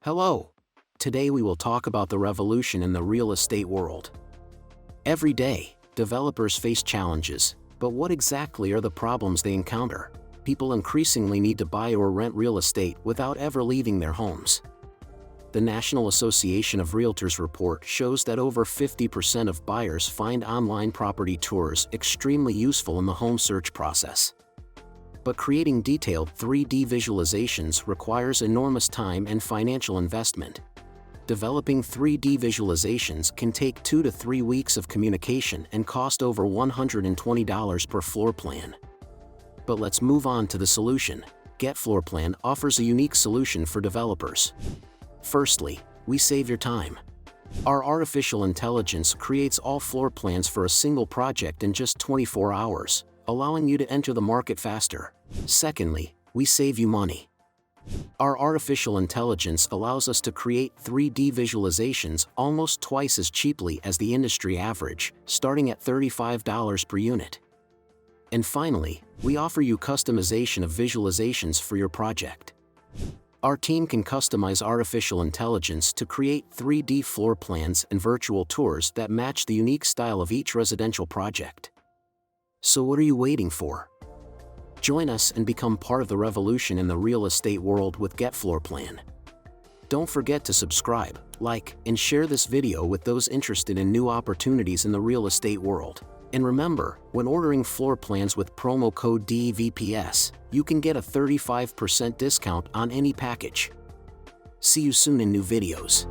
Hello! Today we will talk about the revolution in the real estate world. Every day, developers face challenges, but what exactly are the problems they encounter? People increasingly need to buy or rent real estate without ever leaving their homes. The National Association of Realtors report shows that over 50% of buyers find online property tours extremely useful in the home search process. But creating detailed 3D visualizations requires enormous time and financial investment. Developing 3D visualizations can take 2 to 3 weeks of communication and cost over $120 per floor plan. But let's move on to the solution. Getfloorplan offers a unique solution for developers. Firstly, we save your time. Our artificial intelligence creates all floor plans for a single project in just 24 hours, allowing you to enter the market faster. Secondly, we save you money. Our artificial intelligence allows us to create 3D visualizations almost twice as cheaply as the industry average, starting at $35 per unit. And finally, we offer you customization of visualizations for your project. Our team can customize artificial intelligence to create 3D floor plans and virtual tours that match the unique style of each residential project. So what are you waiting for? Join us and become part of the revolution in the real estate world with Getfloorplan. Don't forget to subscribe, like, and share this video with those interested in new opportunities in the real estate world. And remember, when ordering floor plans with promo code DEVPS, you can get a 35% discount on any package. See you soon in new videos.